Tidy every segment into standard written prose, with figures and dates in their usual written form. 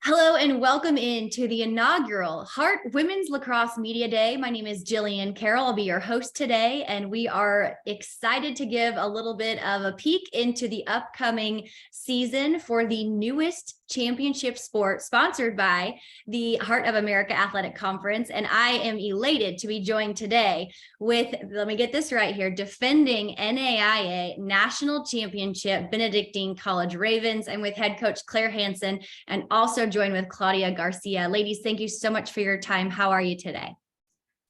Hello and welcome into the inaugural Heart Women's Lacrosse Media Day. My name is Jillian Carroll. I'll be your host today, and we are excited to give a little bit of a peek into the upcoming season for the newest championship sport sponsored by the Heart of America Athletic Conference. And I am elated to be joined today with, let me get this right here, defending NAIA National Championship Benedictine College Ravens, and with head coach Claire Hansen, and also joined with Claudia Garcia. Ladies, thank you so much for your time. How are you today?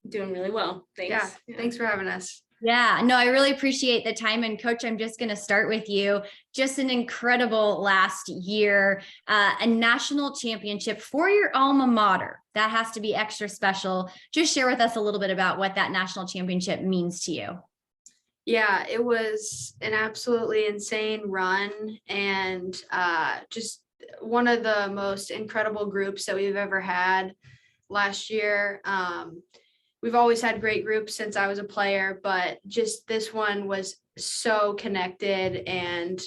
Doing really well. Thanks. Yeah. Thanks for having us. Yeah, no, I really appreciate the time. And Coach, I'm just going to start with you. Just an incredible last year, a national championship for your alma mater. That has to be extra special. Just share with us a little bit about what that national championship means to you. Yeah, it was an absolutely insane run, and just one of the most incredible groups that we've ever had last year. We've always had great groups since I was a player, but just this one was so connected and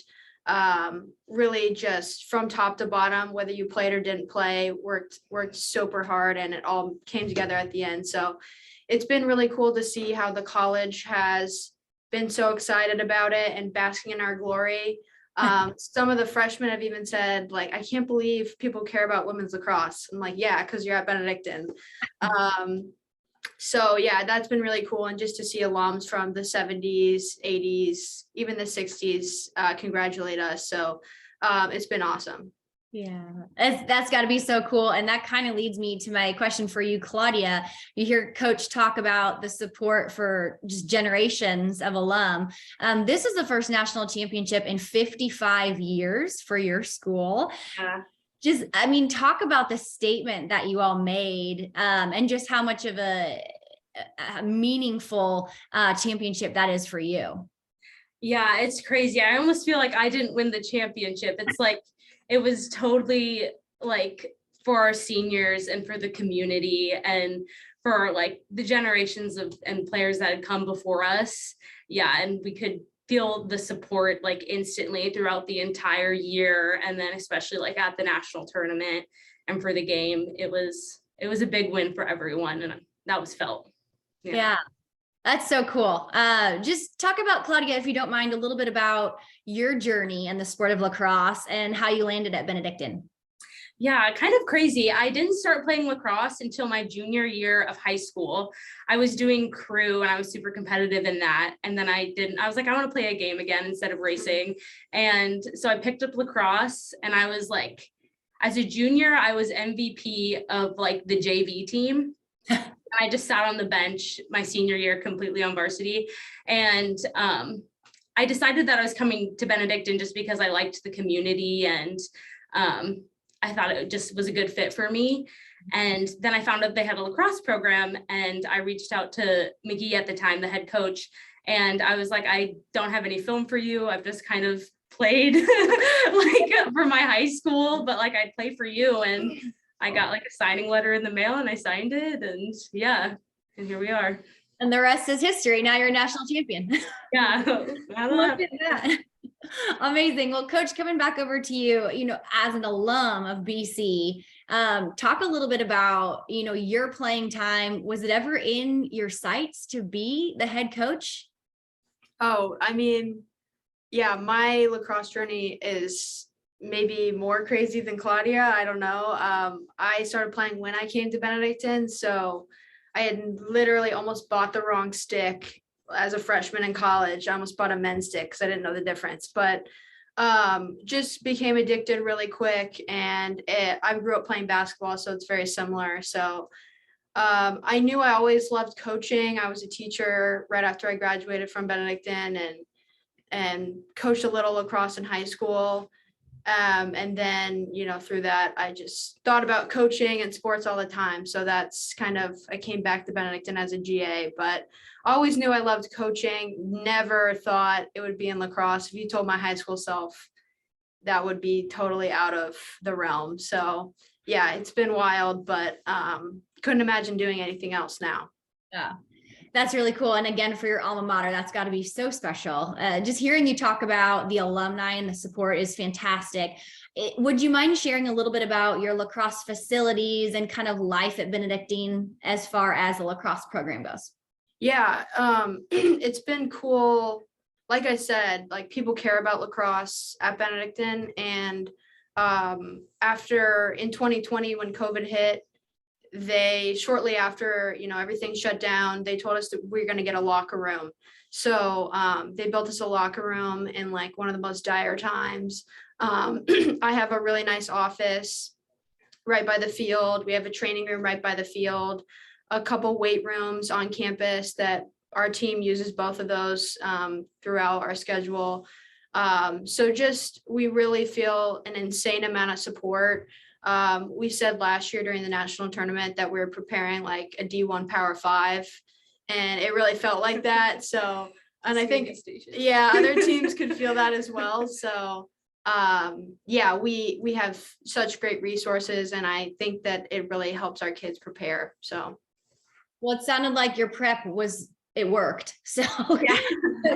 really just from top to bottom, whether you played or didn't play, worked super hard, and it all came together at the end. So it's been really cool to see how the college has been so excited about it and basking in our glory. Some of the freshmen have even said, like, I can't believe people care about women's lacrosse. I'm like, yeah, because you're at Benedictine. So yeah, that's been really cool. And just to see alums from the 70s, 80s, even the 60s congratulate us. So it's been awesome. Yeah, that's got to be so cool. And that kind of leads me to my question for you, Claudia. You hear Coach talk about the support for just generations of alum. This is the first national championship in 55 years for your school. Talk about the statement that you all made and just how much of a meaningful championship that is for you. Yeah, it's crazy. I almost feel like I didn't win the championship. It's like, it was totally like for our seniors and for the community and for like the generations of and players that had come before us. Yeah, and we could feel the support like instantly throughout the entire year, and then especially like at the national tournament and for the game. It was a big win for everyone, and that was felt. Yeah. That's so cool. Just talk about, Claudia, if you don't mind, a little bit about your journey in the sport of lacrosse and how you landed at Benedictine. Yeah, kind of crazy. I didn't start playing lacrosse until my junior year of high school. I was doing crew and I was super competitive in that. And then I was like, I want to play a game again instead of racing. And so I picked up lacrosse, and I was like, as a junior, I was MVP of like the JV team. I just sat on the bench my senior year completely on varsity. And I decided that I was coming to Benedictine just because I liked the community, and I thought it just was a good fit for me. And then I found out they had a lacrosse program, and I reached out to McGee at the time, the head coach. And I was like, I don't have any film for you. I've just kind of played like for my high school, but like I'd play for you. And I got like a signing letter in the mail, and I signed it, and yeah, and here we are. And the rest is history. Now you're a national champion. Yeah. Look at that. Amazing. Well, Coach, coming back over to you, as an alum of BC, talk a little bit about, your playing time. Was it ever in your sights to be the head coach? Oh, I mean, yeah, my lacrosse journey is maybe more crazy than Claudia. I don't know. I started playing when I came to Benedictine, so I had literally almost bought the wrong stick as a freshman in college. I almost bought a men's stick because I didn't know the difference, but just became addicted really quick. And I grew up playing basketball, so it's very similar. So I knew I always loved coaching. I was a teacher right after I graduated from Benedictine, and coached a little lacrosse in high school. And then, through that, I just thought about coaching and sports all the time. So that's I came back to Benedictine as a GA, but I always knew I loved coaching. Never thought it would be in lacrosse. If you told my high school self, that would be totally out of the realm. So yeah, it's been wild, but couldn't imagine doing anything else now. Yeah. That's really cool. And again, for your alma mater, that's got to be so special. Just hearing you talk about the alumni and the support is fantastic. Would you mind sharing a little bit about your lacrosse facilities and kind of life at Benedictine as far as the lacrosse program goes? Yeah, it's been cool. Like I said, like people care about lacrosse at Benedictine, and after in 2020 when COVID hit, they shortly after, everything shut down, they told us that we're going to get a locker room. So they built us a locker room in like one of the most dire times. I have a really nice office right by the field. We have a training room right by the field, a couple weight rooms on campus that our team uses both of those throughout our schedule. So just, we really feel an insane amount of support. We said last year during the national tournament that we were preparing like a D1 Power 5, and it really felt like that. So, and I think, yeah, other teams could feel that as well. So, yeah, we have such great resources, and I think that it really helps our kids prepare. So, well, it sounded like your prep it worked. So yeah.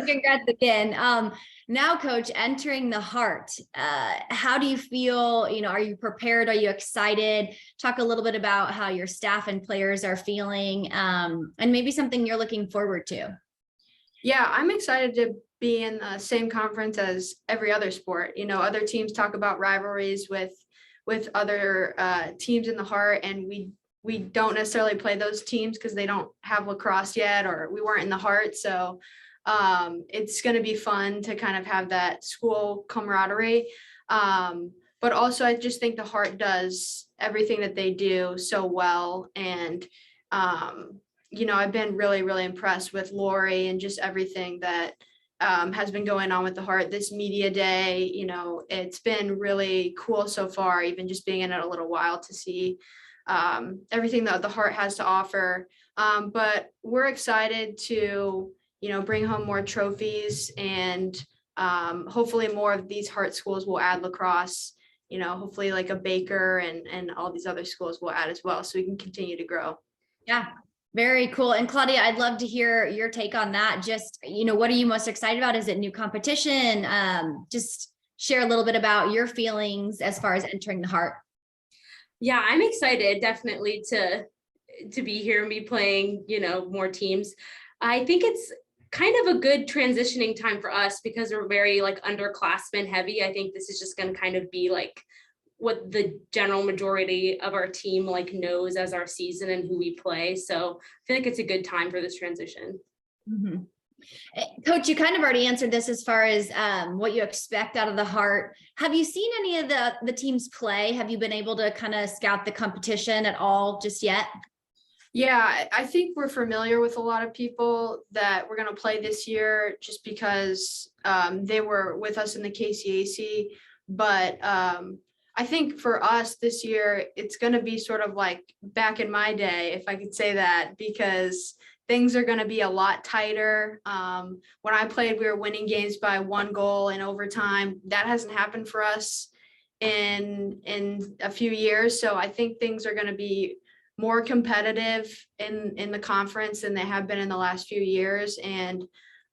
congrats again. Now, Coach, entering the Heart, how do you feel? Are you prepared? Are you excited? Talk a little bit about how your staff and players are feeling, and maybe something you're looking forward to. Yeah, I'm excited to be in the same conference as every other sport. Other teams talk about rivalries with other teams in the Heart, and we don't necessarily play those teams because they don't have lacrosse yet, or we weren't in the Heart. So it's going to be fun to kind of have that school camaraderie. But also I just think the Heart does everything that they do so well. And, I've been really, really impressed with Lori and just everything that has been going on with the Heart. This media day, it's been really cool so far, even just being in it a little while, to see everything that the Heart has to offer. But we're excited to, bring home more trophies, and hopefully more of these Heart schools will add lacrosse, hopefully like a Baker and all these other schools will add as well, so we can continue to grow. Yeah, very cool. And Claudia, I'd love to hear your take on that. Just, what are you most excited about? Is it new competition? Just share a little bit about your feelings as far as entering the Heart. Yeah, I'm excited definitely to be here and be playing, more teams. I think it's kind of a good transitioning time for us because we're very like underclassmen heavy. I think this is just going to kind of be like what the general majority of our team like knows as our season and who we play. So I feel like it's a good time for this transition. Mm-hmm. Coach, you kind of already answered this as far as what you expect out of the Heart. Have you seen any of the teams play? Have you been able to kind of scout the competition at all just yet? Yeah, I think we're familiar with a lot of people that we're going to play this year just because they were with us in the KCAC. But I think for us this year, it's going to be sort of like back in my day, if I could say that, because things are going to be a lot tighter. When I played, we were winning games by 1 goal in overtime. That hasn't happened for us in a few years. So I think things are going to be more competitive in the conference than they have been in the last few years. And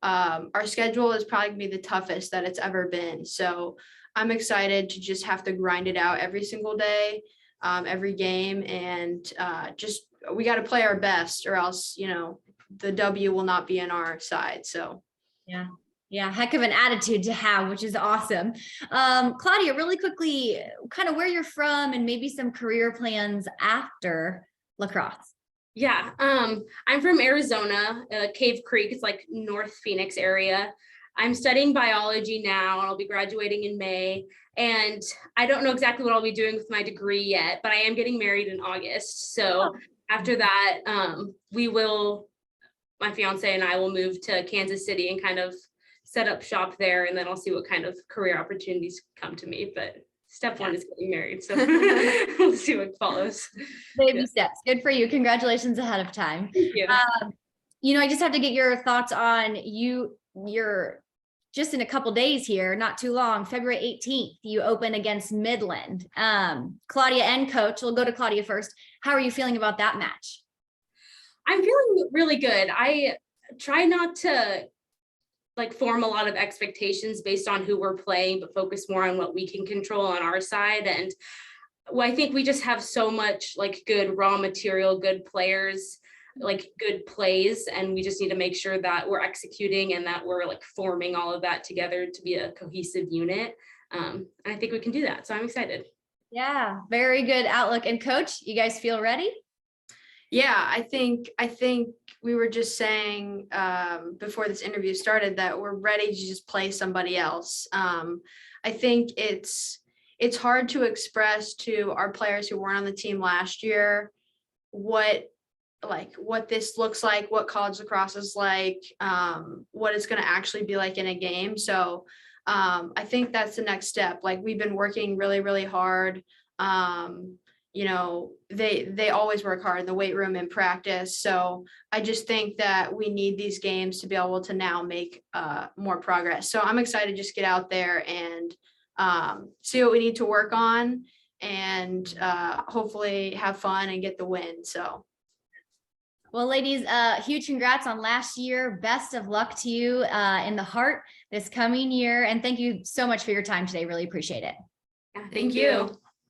our schedule is probably gonna be the toughest that it's ever been. So I'm excited to just have to grind it out every single day, every game, and just we got to play our best, or else the W will not be on our side. So yeah, heck of an attitude to have, which is awesome. Claudia, really quickly, kind of where you're from and maybe some career plans after lacrosse. Yeah, I'm from Arizona, Cave Creek. It's like North Phoenix area. I'm studying biology now, and I'll be graduating in May. And I don't know exactly what I'll be doing with my degree yet, but I am getting married in August. So after that, my fiance and I will move to Kansas City and kind of set up shop there. And then I'll see what kind of career opportunities come to me. But step one is getting married. So we'll see what follows. Baby steps. Good for you. Congratulations ahead of time. Thank you. I just have to get your thoughts on you're just in a couple days here, not too long, February 18th, you open against Midland. Claudia and Coach, we'll go to Claudia first. How are you feeling about that match? I'm feeling really good. I try not to like form a lot of expectations based on who we're playing, but focus more on what we can control on our side. And well, I think we just have so much like good raw material, good players, like good plays, and we just need to make sure that we're executing and that we're like forming all of that together to be a cohesive unit. And I think we can do that. So I'm excited. Yeah, very good outlook. And coach, you guys feel ready? Yeah, I think we were just saying before this interview started that we're ready to just play somebody else. I think it's hard to express to our players who weren't on the team last year what this looks like, what college lacrosse is like, what it's going to actually be like in a game. So I think that's the next step. Like, we've been working really, really hard. You know, they always work hard in the weight room in practice. So I just think that we need these games to be able to now make more progress. So I'm excited to just get out there and see what we need to work on, and hopefully have fun and get the win. So. Well, ladies, huge congrats on last year. Best of luck to you in the heart this coming year. And thank you so much for your time today. Really appreciate it. Yeah, thank you.